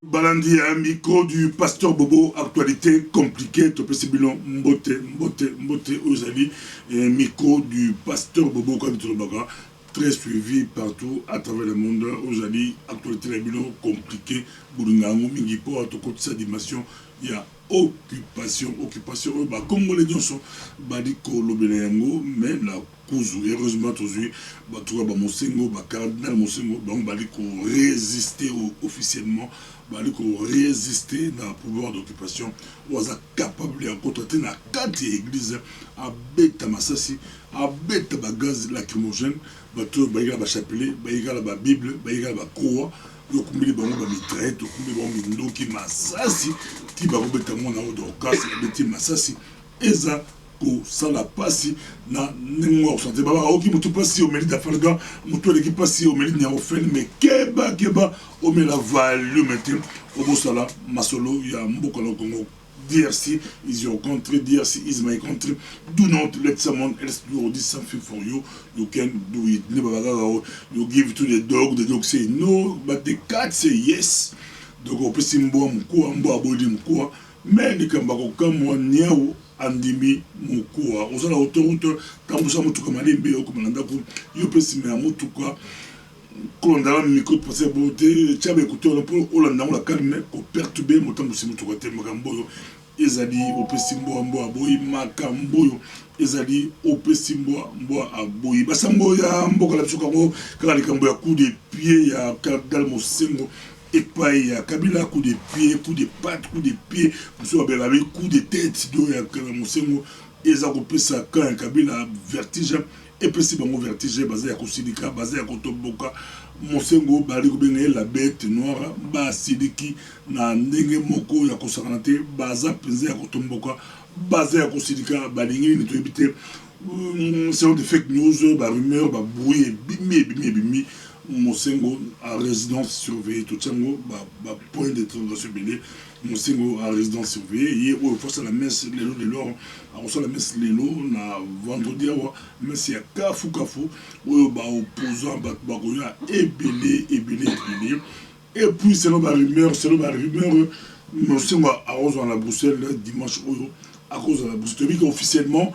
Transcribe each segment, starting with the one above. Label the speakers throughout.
Speaker 1: Balandi à un micro du pasteur Bobo, actualité compliquée, Topé Bilon, Mbote, aux amis, et un micro du pasteur Bobo, comme tout le monde, très suivi partout à travers le monde, aux amis, actualité Bilon compliquée, Boulungango, Mingipo, à tout côté de sa dimension, il y a occupation, comme les gens sont, Badiko, Lobelango, mais la cause, heureusement, aujourd'hui, Batoua, Monsengo, Cardinal Monsengo, donc Badiko résister officiellement. Baliko résister dans le pouvoir d'occupation, was capable de rencontrer dans 4 églises, à bête Massassi, à bête gaz lacrymogène, bateau baïga la chapelet, baïga la Bible, baïga la croix, yokumbili bango ba mitraille, yokumbili bango mindo qui Massassi, qui va rebeta mon en haut cas, la bête Massassi, eza kosala pasi na ndenge osante baba oki mutu pasi omeli dafalga mutu eleki pasi omeli nya ofene me keba omela volume te obosala masolo ya mboka na Congo. DRC is your country, DRC is my country. Do not let someone else do something for you. You can do it. You give to the dog say no, but the cat say yes. Donc on peut simboa mkoa mboa bodi mkoa mais ni kamba ko kamwa nyao andimi mukua osala autoroute tambusa mutuka malembe okomalanda ko yo pesi me mutuka kolanda micro passer beauté tchabe écouteur pour olanda la calme ko perturber motambusi mutuka te makambo ezali opesi mboa boyi makambo ezali opesi mboa aboyi basambo ya mboka la bisoka ngo kaka likambo ya coup de pied ya Cardinal Monsengo epai ya Kabila, coup de pied, coup de patte, coup de pied, coup de tête, Monsengo, eza kopesa quand Kabila vertige, et puis si bango vertige, basé à Kosidika, basé à Kotoboka, Monsengo, bali kobenge la bête noire, ba sidiki, na ndenge moko ya kosakanate, baza penze ya Kotomboka, basé à Kosidika, balingi ni toyebite, c'est des fake news, ba rumeur, ba bruit, bimi, Monsengo à résidence surveillée, tout ça, point d'interrogation belé, Monsengo à résidence surveillée, hier, il faut la messe, les lots de l'or, on la messe, les lots, na vendredi, mais c'est à Kafou, opposant, ébélé, et puis, selon ma rumeur, Monsengo arrose dans la Bruxelles, dimanche, à cause de la Bruxelles, officiellement,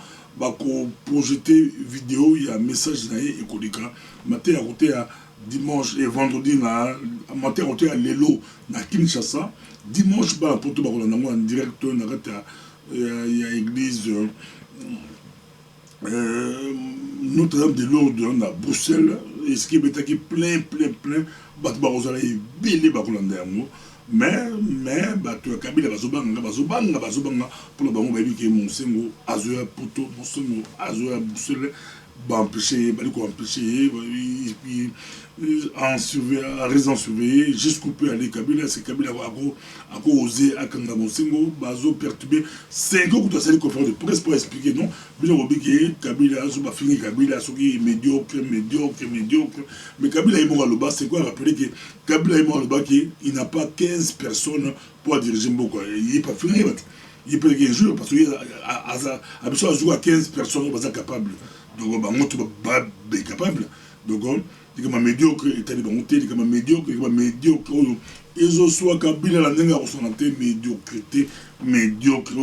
Speaker 1: projeter vidéo, il y a un message, et Kodika, matin à côté à dimanche et vendredi na matin à Lelo na Kinshasa dimanche ba poto ba kolanda en direct na kata ya église Notre-Dame de Lourdes na Bruxelles et ce qui est plein ba ba kozala ebele ba kolanda yango mais bato ya Kabila bazobanga pour bango bayebi ke Monsengo azoya poto Monsengo azoya Bruxelles empêcher, en résidence surveillée, jusqu'où peut aller Kabila, c'est Kabila a osé à Kanga Monsengo, bazo perturbé, 5 ans que tu as sali conférence de presse pour expliquer, non, Kabila a fini, Kabila a médiocre, mais Kabila est mort à l'Oba, c'est quoi rappeler que Kabila est mort à l'Oba, il n'a pas 15 personnes pour diriger Mboko, il n'est pas fini, il peut y jouer parce qu'il a besoin de jouer à 15 personnes, il n'est pas capable. Donc, on va être capable. Donc, il y a médiocre, il y a médiocre, ils ont soit Kabila la nenga ressenté médiocrité, médiocre,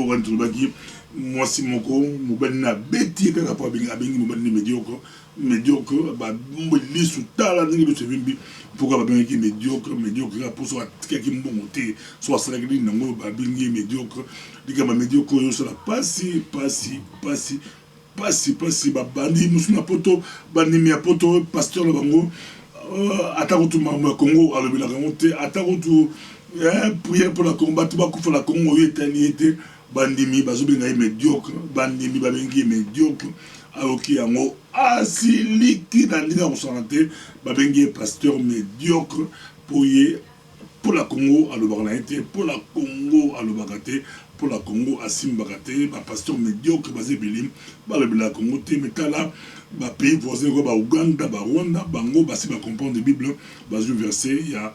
Speaker 1: moi si mon con, na bêtis que la poigne à bengi médiocre, sous tala nengi de ce vimbi, pourquoi bengi médiocre, pour soit quelqu'un bon monté, soit salagri nango, bengi médiocre, il y a médiocre, il sera pas si, bandi musuna poto bandi mi poto pasteur bango atakotu ma Congo alobela kangote atakotu prière pour la combattre ba kufa la Congo yetaniete bandi mi bazobenga médiocre bandi mi babengi médiocre aoki yango asiliki na ndinga kosanate babengi pasteur médiocre pour la Congo alobaka été pour la Congo alobaka te pour la Congo asimbaka te pasteur médiocre basé belim balobela Congo te metala ba pays voisins ko ba Uganda ba Rwanda bango basi ba comprendre Bible bazu verset il y a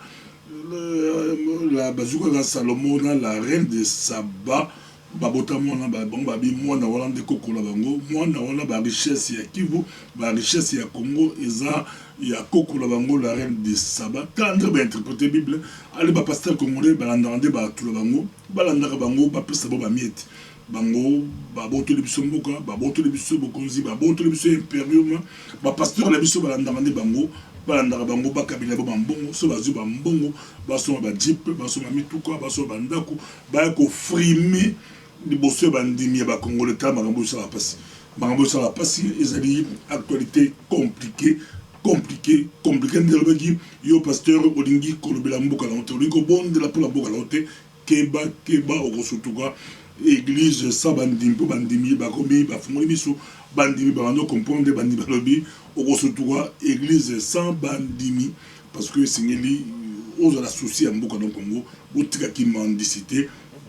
Speaker 1: la bazuka Salomon la reine de Saba babota mwana bango babi mwana wana nde kokola bango mwana wana ba richesse ya Kivu ba richesse ya Congo eza ya kokola bango la reine de Saba tendre ba interpréter Bible ale ba pasteur congolais balanda nde ba tula bango balanda bango ba pesa ba miette bango baboto le biso mboka baboto le biso bokonzi baboto le biso imperium ba pasteur la biso balanda nde bango balandaka bango bakabila bo bambongo so bazwi bambongo basoma ba jeep basoma mituka basoma bandako baya kofrime liboso ya bandimi ya bakongole ta makambo esala pasi makambo esala pasi ezali actualité compliqué nde lobaki yo pasteur olingi kolobela mboka na ote olingi kobondela mpo na mboka na ote keba okosutuka église sa bandimi mpo bandimi bakomi bafungoli biso bandimi babando comprendre bandimi balobi okosutuka église sans bandimi parce que esengeli ozala souci ya mboka na Congo botikaki mendicité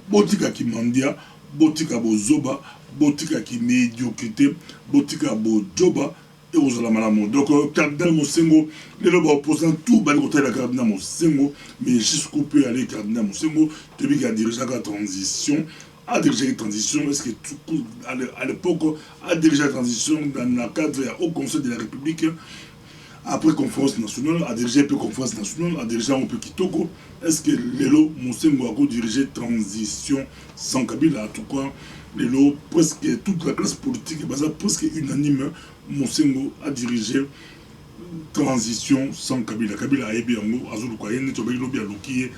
Speaker 1: botikaki mandia botika bozoba botika ki médiocrité botika bojoba et aux la malamu donc cardinal Mosengo les opposants tout bali côté la cardinal Mosengo mais jusqu'au peut aller cardinal Mosengo depuis qu'il a dirigé la transition a dirigé la transition est-ce que tout à l'époque a dirigé la transition dans le cadre au Conseil de la République après conférence nationale a dirigé peu conférence nationale a dirigé un peu Kitoko est-ce que Lelo Mosengo a dirigé transition sans Kabila en tout cas Lelo presque toute la classe politique est presque unanime Mosengo a dirigé transition sans Kabila Kabila a ébi yango azulu kwa yene to belo bia lokiye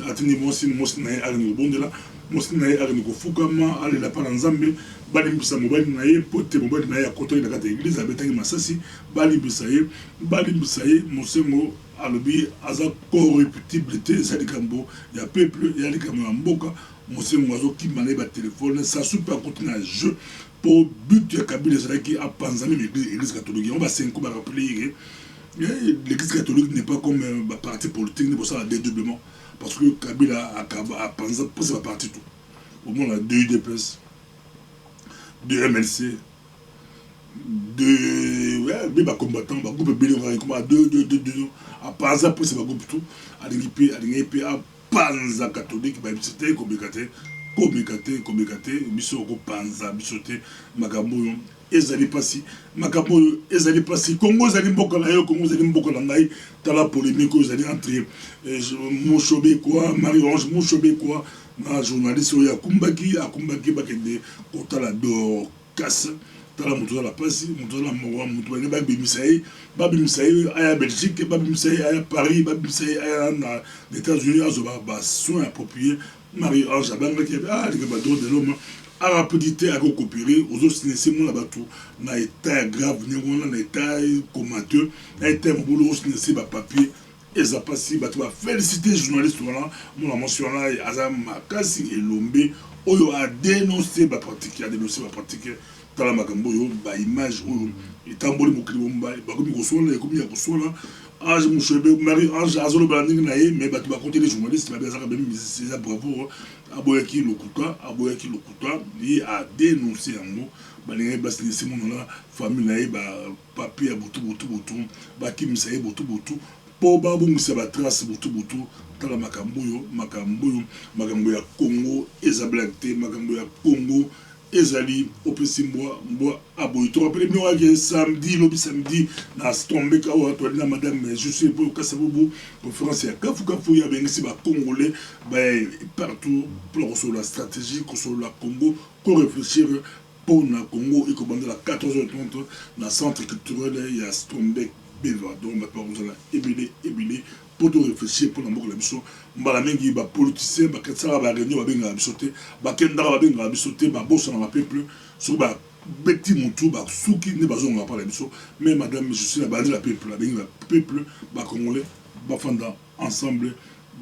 Speaker 1: atini mosi na ali bondela mosi na ali ko fukama ali la pana nzambe bali mbisa mobali na ye pote mobali na ye akoto ina kata église abetangi masasi bali mbisa ye Mosengo alobi aza corruptible te salikambo ya peuple ya likambo ya mboka Mosengo azo kimana ba téléphone ça soupe à côté na jeu pour but ya Kabila ezalaki apanzami l'église catholique on va 5 ans rappeler l'église catholique n'est pas comme un parti politique pour ça dédoublement parce que Kabila a panza pour ça parti tout au moins la 2 UDPS 2 MLC de ba combattant ba groupe belé comme à 2 à panza pour ça ba groupe tout à l'ingp à panza catholique ba c'était komekate biso ko panza biso te makambo ezali pasi Congo ezali mboka na yo Congo ezali mboka na ngai tala polémique ezali entre Mouchobe quoi Marie-Ange Mouchobe quoi na journaliste oya akumbaki bakende kotala do casse tala mutu la pasi mutu la mwa mutu bane babimisa ye aya Belgique babimisa ye aya Paris babimisa ye aya na États-Unis azoba ba soins appropriés Marie-Ange abangaki les bateaux de l'homme a rapidité à coopérer aux autres cinémas là bateau na état grave na état comateux na état boulot cinéma papier et ça passe bateau va féliciter journaliste là mon mention là Azam Makasi et Lombe oyo a dénoncé ba pratique tala makambo yo ba image oyo itamboli mokili bomba ba komi kosola ekomi ya kosola Ange Mouchobe Marie-Ange azolo balandingi na ye mais bato bakonte les journalistes babezaka bemi c'est bravo aboyaki lokuta ye a dénoncé yango balingai basinisi mono na famille na ye ba papier ya butu bakimisa ye butu po babongisa batrace butu tala makambo ya Congo eza blague te makambo ya Congo ezali opesi mbwa aboyi to rappelez moi que samedi na tombé kawa to na madame je suis pour Kasabobo conférence ya kafu ya bengisi ba congolais partout pour sur la stratégie sur la Congo pour réfléchir pour na Congo et commander la 14h30 na centre culturel ya Stombek Beva donc ma parole ebele pour tout réfléchir pour la mort de la mission mbala mingi ba politicien ba ketsala ba réunion ba benga bisoté ba kendara ba benga bisoté ba bossa na peuple sur ba beti mutu ba souki ne bazonga par la mission mais madame je suis la base la peuple la benga peuple ba congolais ba fanda ensemble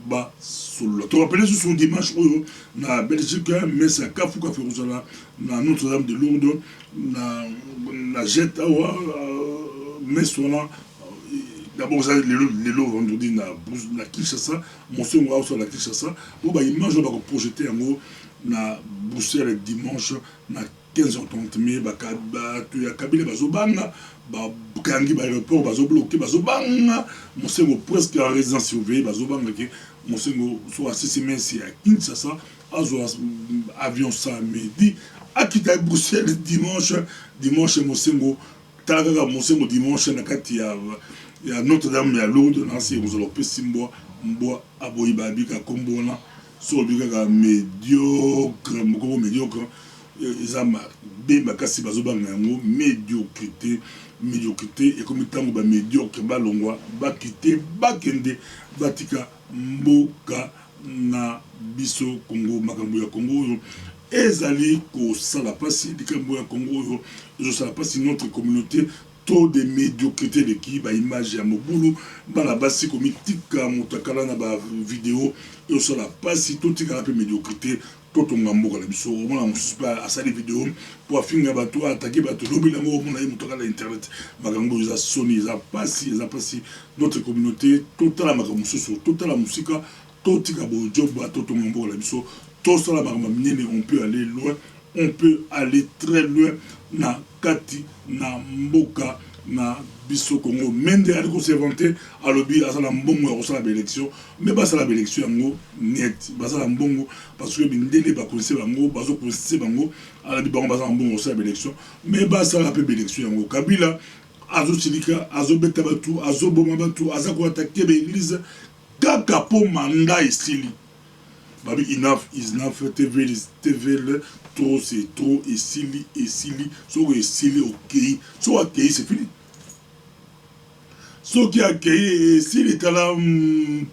Speaker 1: ba solo to rappelez ce dimanche na Belgique mais ça kafuka ferozala na Notre-Dame de Lourdes na jet awa mais sona d'abord ça les lots vendredi na Kinshasa Mosengo aussi la Kinshasa où ba image on va projeter en haut na Bruxelles dimanche na 15h30 mais tu ya kabila bazobanga kangi ba aéroport bazobloquer bazobanga mosengo presque en résidence surveillée bazobanga ke mosengo so asisi mesi ya Kinshasa azo avion samedi akita Bruxelles dimanche mosengo talaga mosengo dimanche na kati ya Notre-Dame ya Lourdes na si ozolo pesi mbo aboyi babika kombona so bika médiocre moko médiocre ezama be makasi bazobanga yango médiocrité et comme tango ba médiocre balongwa bakite bakende batika mboka na biso Congo makambo ya Congo oyo ezali ko sala pasi likambo ya Congo oyo ezo sala pasi notre communauté taux de médiocrité de qui ba image ya mobulu bana basi komitika mutakala na ba vidéo et so la pasi tout tika la médiocrité tout on ngamboka la biso on a musupa asali vidéo pour finga bato attaquer bato lobi la mo na mutakala internet makambo za soni za pasi notre communauté totala makambo soso totala musika tout tika bo job bato to ngamboka la biso tout ça la makambo minene on peut aller loin on peut aller très loin na kati na mboka na biso Congo mende ali ko s'inventer alobi asala mbongo ya kosala élection mais basala élection yango net basala mbongo parce que bindele ba connaissé bango bazo connaissé bango alabi bango basala mbongo kosala élection mais basala pe élection yango Kabila azo silika azo beta batu azo boma batu azako attaquer be église kaka po manda esili babi enough is enough TV trop c'est trop et sili so esili ok so ok c'est fini so qui a accueilli s'il est là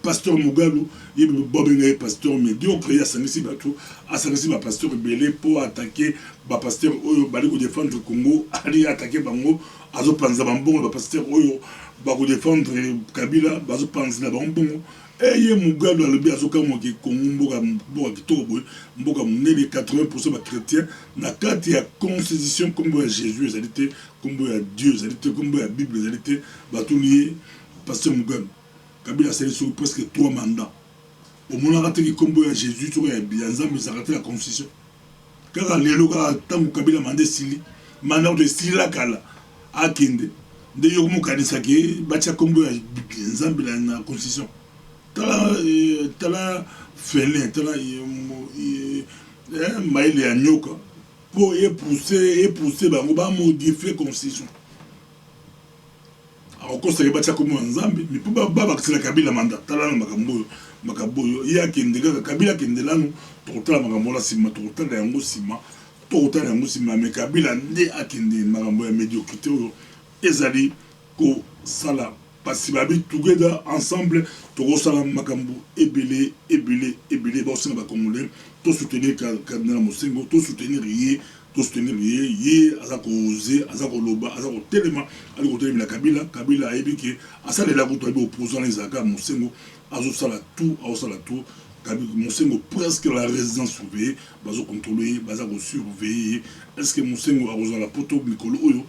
Speaker 1: pasteur Mugalu il bobenga pasteur médiocre ya sangisi bato asangisi ba pasteur belé pour attaquer ba pasteur oyo bali ko défendre Congo ali attaquer bango azo panza bambongo ba pasteur oyo ba ko défendre Kabila bazo panza bambongo eye Mugalu alobi azoka moki Congo mboka kitoko mboka munene 80% ba chrétien na kati ya constitution kombo ya Jésus ezalité kombo ya Dieu ezalité kombo ya Bible ezalité batuli pasteur Mugalu Kabila c'est sur presque 3 mandats au moment raté kombo ya Jésus to ya Nzambe s'arrêter la constitution kaka lelo kaka tango Kabila mandé sili mandat de sila kala akende de yo mo kanisa ke bacha kombo ya Nzambe na constitution tala félin tala maïle ya nyoka pour pousser bango ba modifier constitution alors ko ça bacha kombo Nzambe mais pour ba kisela Kabila mandat tala na makambo ya kendeka Kabila kendelano totala makambo la sima totala yango sima mais Kabila nde akende makambo ya médiocrité ezali ko sala parce que together ensemble to sala makambo ebele ba singa ba congolais to soutenir Cardinal Mosengo to soutenir ye azako oser azako loba azako telema ali ko telema Kabila ayebi asala la ko to opposant les aka Mosengo azo sala tout Mosengo presque la résidence surveillée bazo contrôler bazako surveiller est-ce que Mosengo a besoin la poto mikolo oyo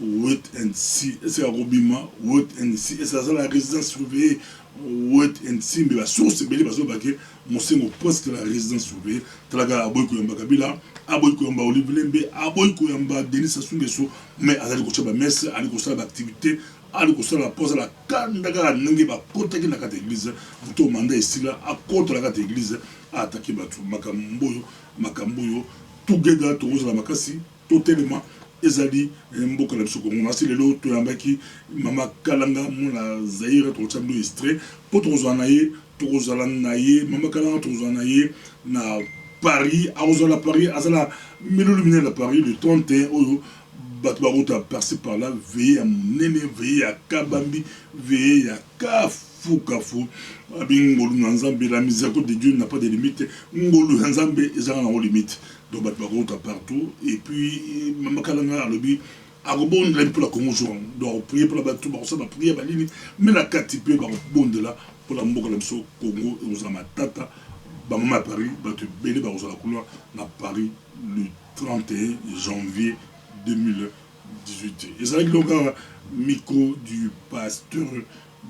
Speaker 1: wait and see est-ce que Robima wait and see est-ce que la résidence surveillée wait and see mais la source belé bazo baké Mosengo presque la résidence surveillée talaga aboy ko yamba Kabila aboy ko yamba Olivier Lembe aboy ko yamba Denis Sassou Nguesso mais azali ko chaba messe ali ko sala activité ali ko sala pose la kandaka nangi ba kota ki na kata église buto manda esila akota la kata église attaquer batu makamboyo together to la makasi totalement ezali mboka la biso Congo nasi lelo to yambaki mama Kalanga mona Zaire to chambo extrait po to zala na ye mama Kalanga to zala na ye na Paris azala milulu la Paris le 31 oyo batu ba passé par là veiller à monene veiller à kabambi veiller à kafu abingolu Nzambe la miséricorde de Dieu n'a pas de limite ngolu Nzambe ezanga na limite donc batu ba partout et puis mama Kalanga alobi agobon la pour la Congo donc prier pour la batu ba ça ba prier ba lini mais la katipe ba bonde là pour la mboka la biso Congo et aux matata ba mama Paris batu belé ba la couleur na Paris le 31 janvier 2018. Et c'est vrai que le micro du pasteur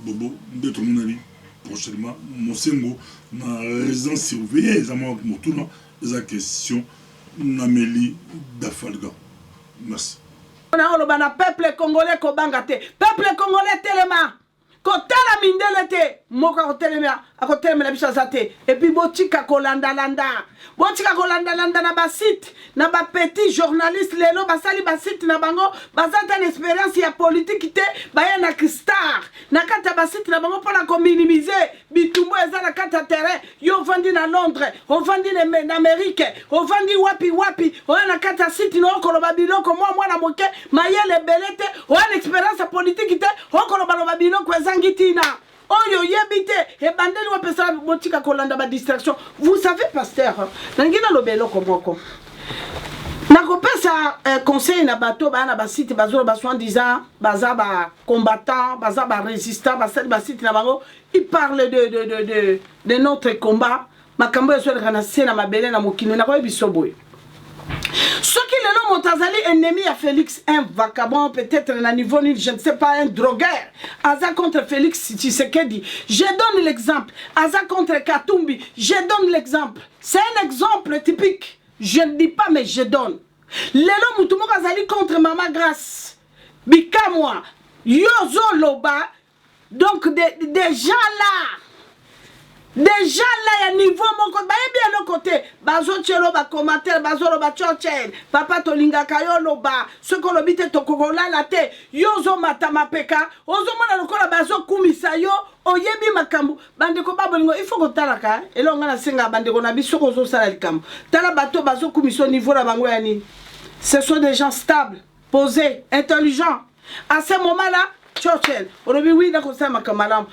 Speaker 1: Bobo de Tomonali prochainement Mosengo na résidence surveillée les amants motouna les question Nameli Dafalga. Merci.
Speaker 2: On a le peuple congolais kobangate. Peuple congolais telema. Kotala mindele te. Moka kotelema. Akotelema na bishazate. Et puis botika kolanda landa. Botika kolanda landa na basit. Na ba petit journaliste lelo basali basit na bango. Bazata une expérience ya politique te. Baya na star. Na kata basit na bango pour la minimiser. Bitumbo eza na kata terrain. Yo vandi na Londres. On vandi na Amérique. On vandi wapi wapi. On na kata site no koloba biloko moi na moke. Mayele belete. On expérience politique te. On koloba biloko ezangitina. Oyo yebite e bandeli wa pesa botika kolanda ba distraction. Vous savez pasteur, nangina lobelo komoko. Nakopesa conseil na bato ba na ba site bazolo ba soi-disant baza ba combattant, baza ba résistant, ba site na bango, il parle de notre combat. Makambo ya swele kana sena mabele na mokino na ko bisoboy. Ce qui est là, Montazali, ennemi à Félix, un vagabond, peut-être à niveau, je ne sais pas, un drogueur. Aza contre Félix Tshisekedi. Je donne l'exemple. Aza contre Katumbi. Je donne l'exemple. C'est un exemple typique. Je ne dis pas, mais je donne. Lelo Moutoumou Azali contre Mama Grace. Bika moi. Yozo Loba. Donc, des gens là. Déjà là, il y a niveau mon côté, bien le côté. Bazo tchelo ba commentaire, bazo lo ba tchotchen. Papa tolinga kayo lo ba. Ce qu'on obite to kokola la te. Yozo matama peka. Ozo mana lokola bazo kumisa yo. Oyebi makambu. Bandeko babolingo, il faut que talaka. Et là on a senga bandeko na biso kozo sala likam. Tala bato bazo kumiso niveau la bango yani. Ce sont des gens stables, posés, intelligents. À ce moment-là, tchotchen. Orobi oui na kosa makamalam.